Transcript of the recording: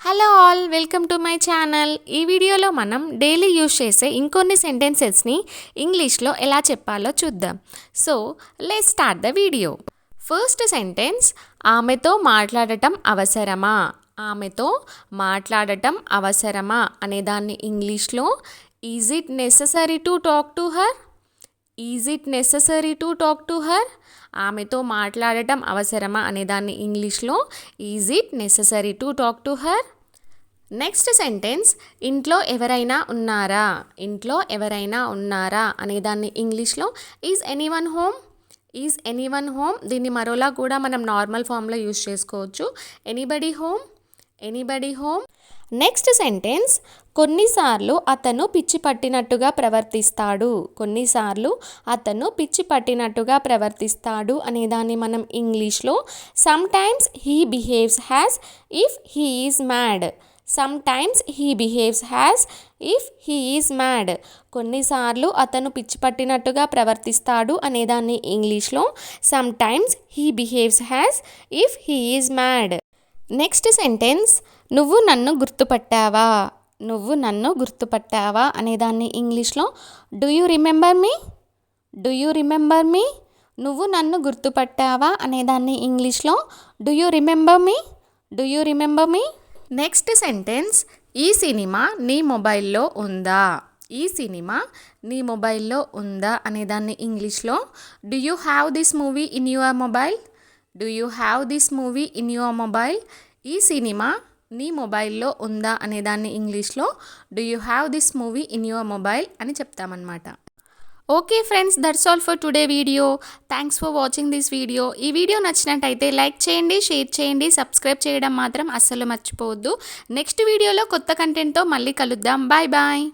Hello all, welcome to my channel. ఈ వీడియోలో మనం డైలీ యూజ్ చేసే ఇంకొన్ని సెంటెన్సెస్ని ఇంగ్లీష్లో ఎలా చెప్పాలో చూద్దాం. So let's start the video. First sentence, ఆమెతో మాట్లాడటం అవసరమా. ఆమెతో మాట్లాడటం అవసరమా అనేదాన్ని ఇంగ్లీష్లో is it necessary to talk to her. Is it necessary to talk to her. ఆమెతో మాట్లాడటం అవసరమా అనేదాన్ని ఇంగ్లీష్లో is it necessary to talk to her. Next sentence, ఇంట్లో ఎవరైనా ఉన్నారా. ఇంట్లో ఎవరైనా ఉన్నారా అనేదాన్ని ఇంగ్లీష్లో is anyone home. Is anyone home. దీన్ని మరోలా కూడా మనం నార్మల్ ఫామ్లో యూజ్ చేసుకోవచ్చు. Anybody home. Anybody home. Next sentence, కొన్నిసార్లు అతను పిచ్చి పట్టినట్టుగా ప్రవర్తిస్తాడు. కొన్నిసార్లు అతను పిచ్చి పట్టినట్టుగా ప్రవర్తిస్తాడు అనేదాన్ని మనం ఇంగ్లీష్లో some times he behaves has if he is mad. Some times he behaves has if he is mad. కొన్నిసార్లు అతను పిచ్చి పట్టినట్టుగా ప్రవర్తిస్తాడు అనేదాన్ని ఇంగ్లీష్లో some times he behaves has if he is mad. Next sentence, నువ్వు నన్ను గుర్తుపట్టావా. నువ్వు నన్ను గుర్తుపట్టావా అనేదాన్ని ఇంగ్లీష్లో do you remember me. Do you remember me. నువ్వు నన్ను గుర్తుపట్టావా అనేదాన్ని ఇంగ్లీష్లో do you remember me. Do you remember me. Next sentence, ఈ సినిమా నీ మొబైల్లో ఉందా. ఈ సినిమా నీ మొబైల్లో ఉందా అనేదాన్ని ఇంగ్లీష్లో do you have this movie in your mobile. Do you have this movie in your mobile. ఈ సినిమా నీ మొబైల్లో ఉందా అనేదాన్ని ఇంగ్లీష్లో do you have this movie in your mobile అని చెప్తామన్నమాట. Okay friends, that's all for today video. Thanks for watching this video. ఈ video నచ్చినట్టయితే లైక్ చేయండి, షేర్ చేయండి, సబ్స్క్రైబ్ చేయడం మాత్రం అస్సలు మర్చిపోవద్దు. నెక్స్ట్ వీడియోలో కొత్త కంటెంట్తో మళ్ళీ కలుద్దాం. Bye bye.